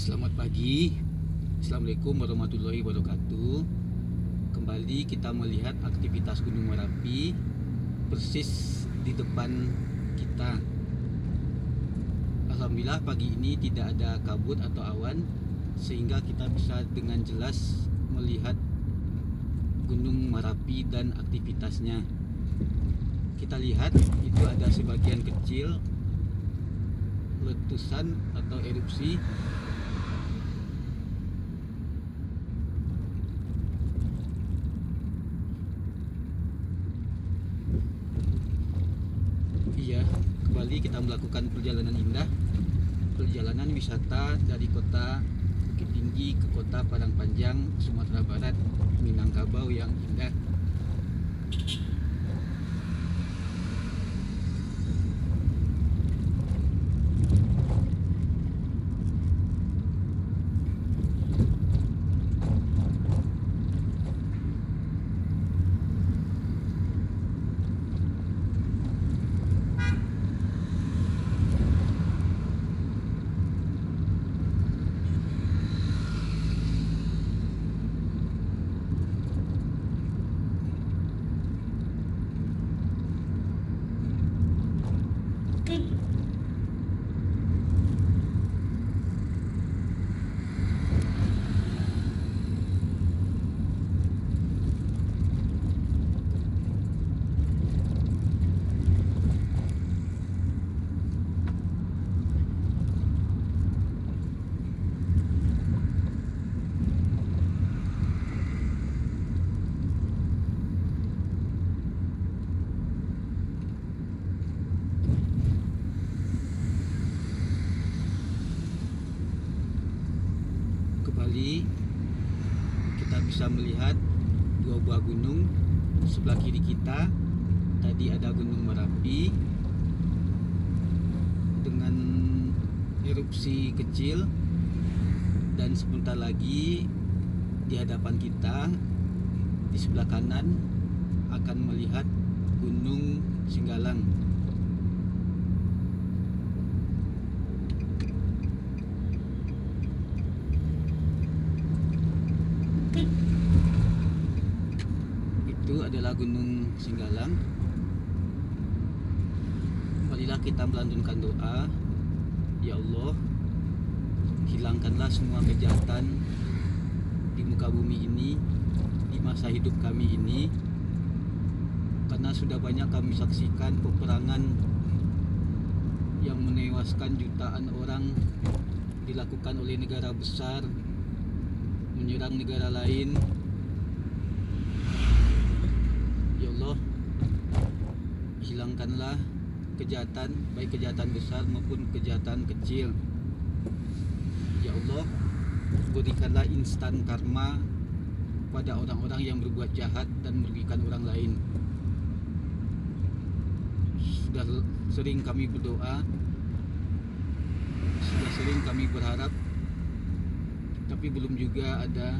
Selamat pagi. Assalamualaikum warahmatullahi wabarakatuh. Kembali kita melihat aktivitas Gunung Merapi persis di depan kita. Alhamdulillah pagi ini tidak ada kabut atau awan, sehingga kita bisa dengan jelas melihat Gunung Merapi dan aktivitasnya. Kita lihat itu ada sebagian kecil letusan atau erupsi. Iya, kembali kita melakukan perjalanan indah, perjalanan wisata dari kota Bukit Tinggi ke kota Padang Panjang, Sumatera Barat, Minangkabau yang indah. Kembali kita bisa melihat dua buah gunung sebelah kiri kita. Tadi ada Gunung Merapi dengan erupsi kecil, dan sebentar lagi di hadapan kita di sebelah kanan akan melihat Gunung Singgalang. Itu adalah Gunung Singgalang. Marilah kita melantunkan doa. Ya Allah, hilangkanlah semua kejahatan di muka bumi ini, di masa hidup kami ini, karena sudah banyak kami saksikan peperangan yang menewaskan jutaan orang dilakukan oleh negara besar menyerang negara lain. Ya Allah, hilangkanlah kejahatan, baik kejahatan besar maupun kejahatan kecil. Ya Allah, berikanlah instan karma pada orang-orang yang berbuat jahat dan merugikan orang lain. Sudah sering kami berdoa, sudah sering kami berharap, tapi belum juga ada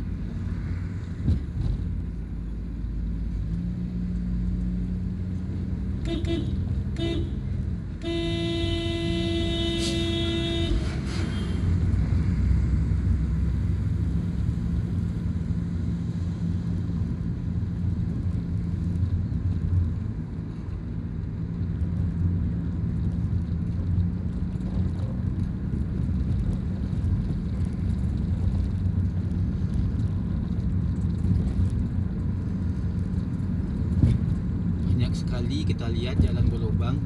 sekali kita lihat jalan berlubang.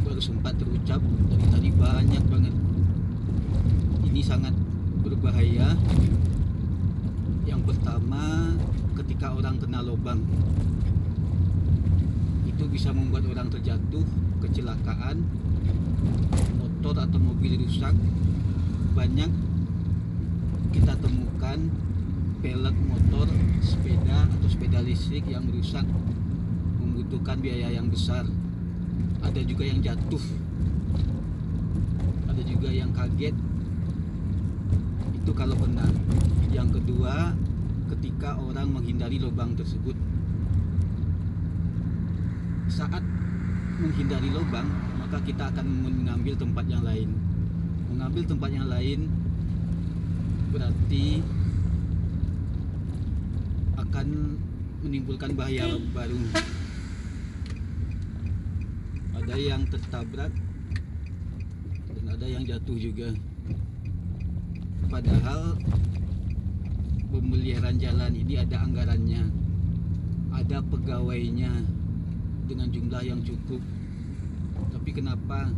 Baru sempat terucap, dari tadi banyak banget. Ini sangat berbahaya. Yang pertama, ketika orang kena lubang, itu bisa membuat orang terjatuh, kecelakaan, motor atau mobil rusak. Banyak kita temukan pelek motor, sepeda atau sepeda listrik yang rusak, membutuhkan biaya yang besar. Ada juga yang jatuh, ada juga yang kaget. Itu kalau kena. Yang kedua, ketika orang menghindari lubang tersebut. Saat menghindari lubang, maka kita akan mengambil tempat yang lain. Mengambil tempat yang lain berarti akan menimbulkan bahaya baru. Ada yang tertabrak dan ada yang jatuh juga. Padahal pemeliharaan jalan ini ada anggarannya, ada pegawainya dengan jumlah yang cukup. Tapi kenapa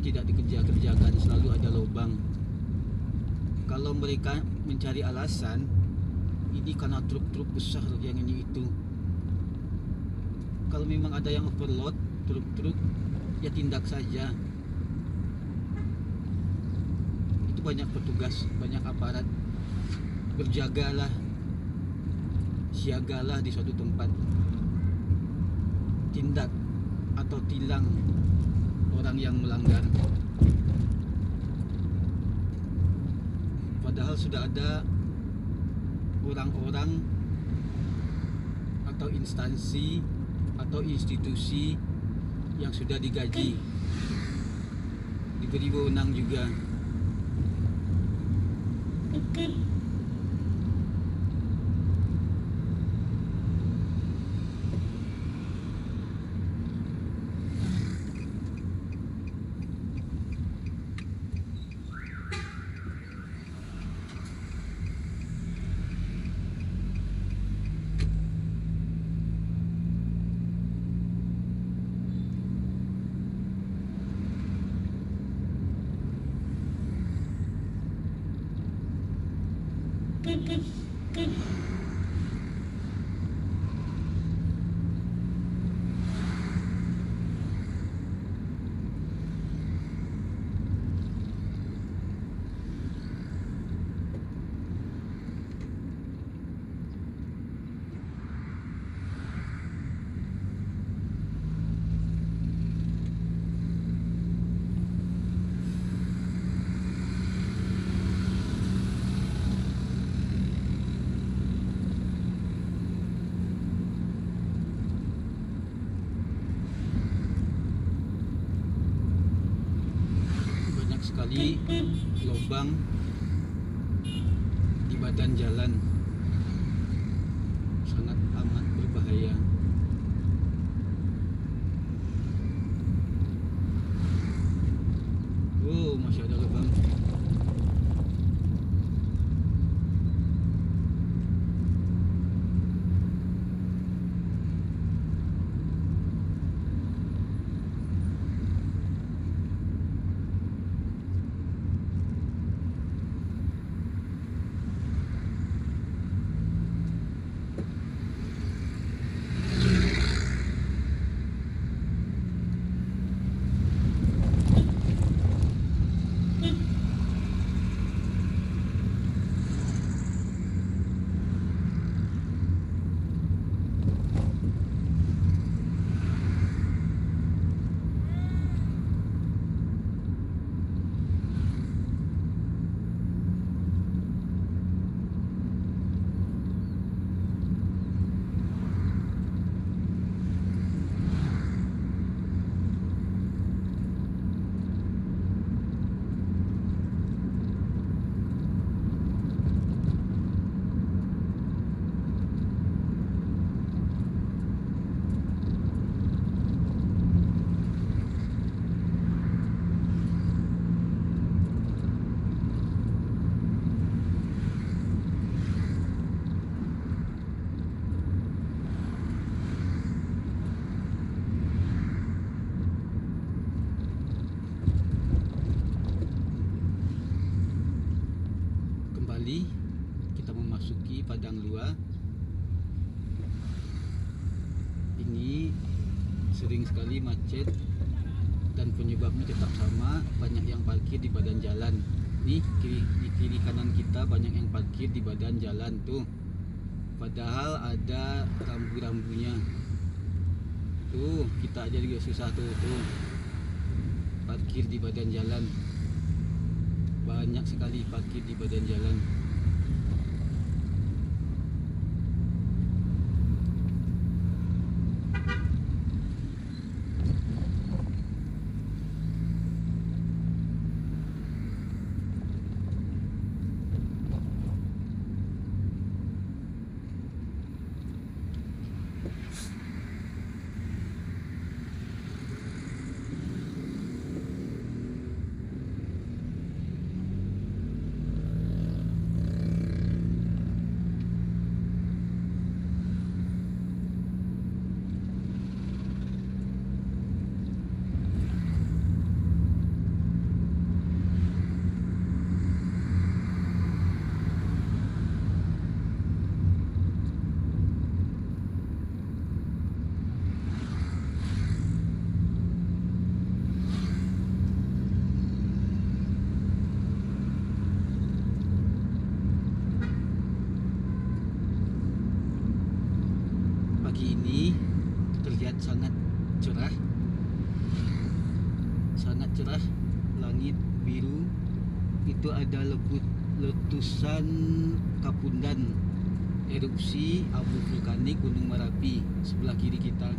tidak dikerjakan, selalu ada lubang. Kalau mereka mencari alasan, ini karena truk-truk besar yang ini itu. Kalau memang ada yang overload truk-truk, ya tindak saja. Itu banyak petugas, banyak aparat. Berjagalah, siagalah di suatu tempat. Tindak atau tilang orang yang melanggar. Padahal sudah ada orang-orang atau instansi atau institusi yang sudah digaji, diberi wewenang juga. Sekali lubang di badan jalan, sangat amat berbahaya. Oh, masih ada lubang. Kita memasuki padang luar. Ini sering sekali macet dan penyebabnya tetap sama, banyak yang parkir di badan jalan. Nih di kiri kanan kita banyak yang parkir di badan jalan tuh, padahal ada rambu-rambunya. Tuh kita aja juga susah tuh parkir di badan jalan. Banyak sekali parkir di badan jalan. sangat cerah, langit biru. Itu ada letusan Kapundan, erupsi abu vulkanik Gunung Merapi sebelah kiri kita.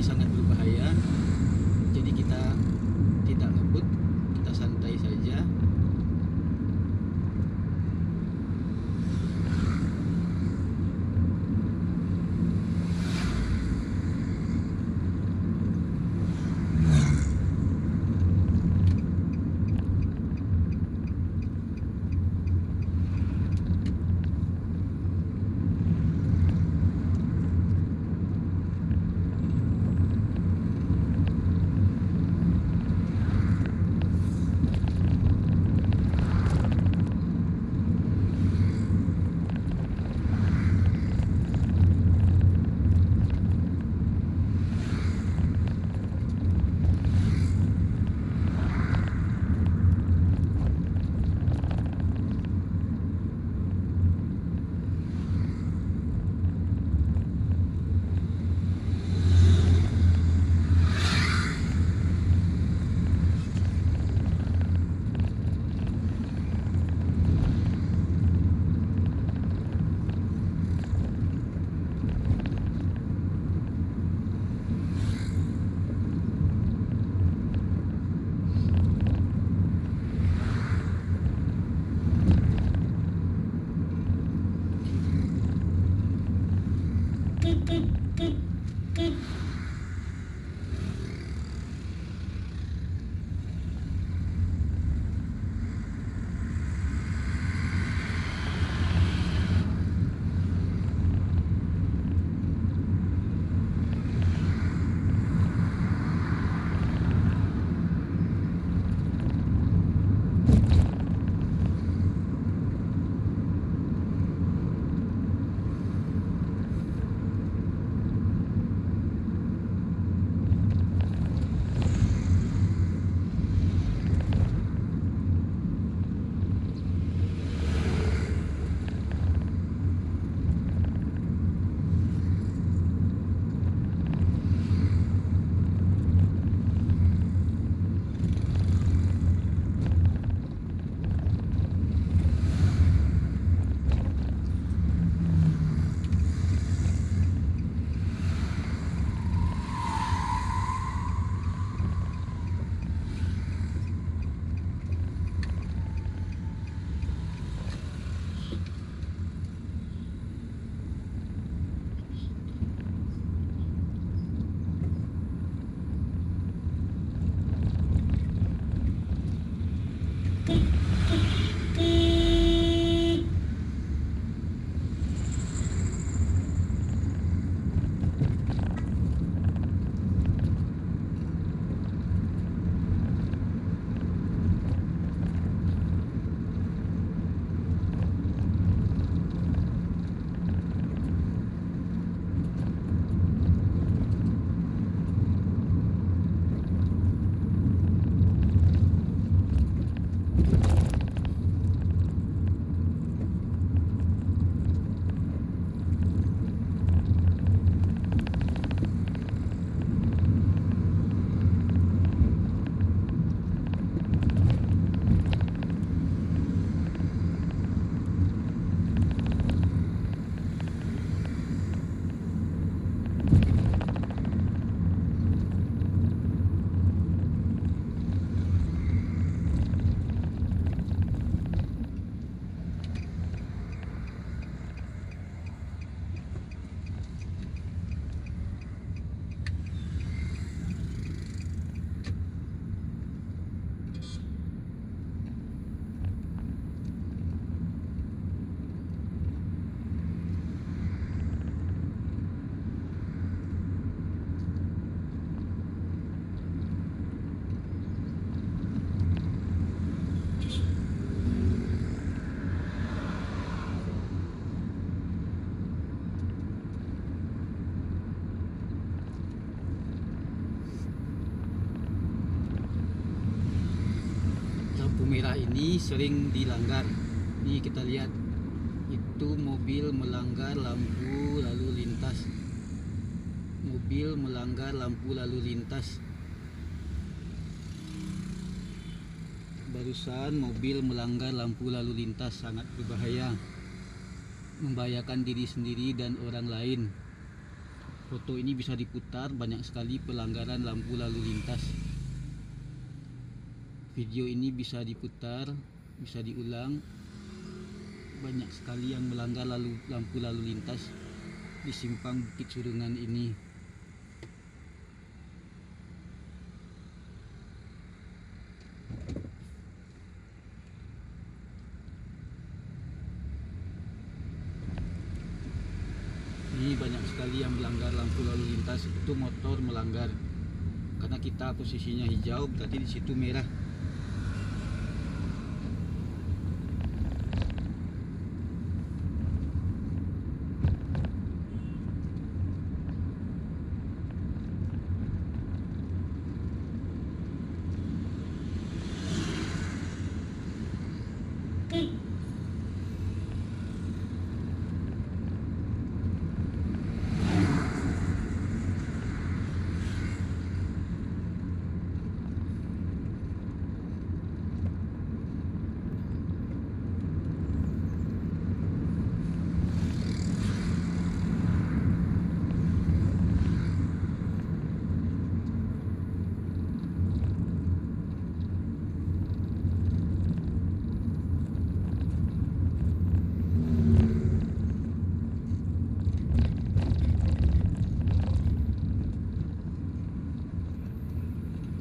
sangat berbahaya. Jadi kita tidak ngebut, kita santai saja. Merah ini sering dilanggar. Nih kita lihat, itu mobil melanggar lampu lalu lintas. Mobil melanggar lampu lalu lintas. Barusan mobil melanggar lampu lalu lintas, sangat berbahaya, membahayakan diri sendiri dan orang lain. Foto ini bisa diputar, banyak sekali pelanggaran lampu lalu lintas. Video ini bisa diputar, bisa diulang. Banyak sekali yang melanggar lampu lalu lintas di simpang Bukit Surungan ini. Ini banyak sekali yang melanggar lampu lalu lintas. Itu motor melanggar, karena kita posisinya hijau, berarti di situ merah.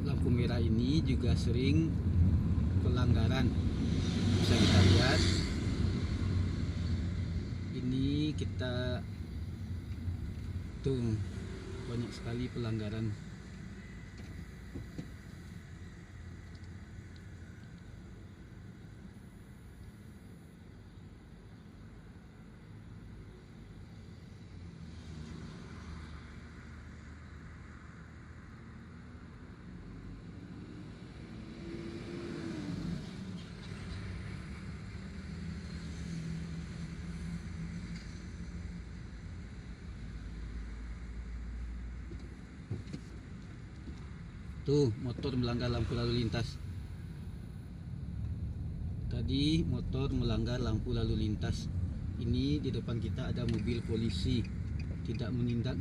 Lampu merah ini juga sering pelanggaran, bisa kita lihat. Ini kita tuh banyak sekali pelanggaran. Tuh, motor melanggar lampu lalu lintas. Tadi motor melanggar lampu lalu lintas. Ini di depan kita ada mobil polisi, tidak menindak.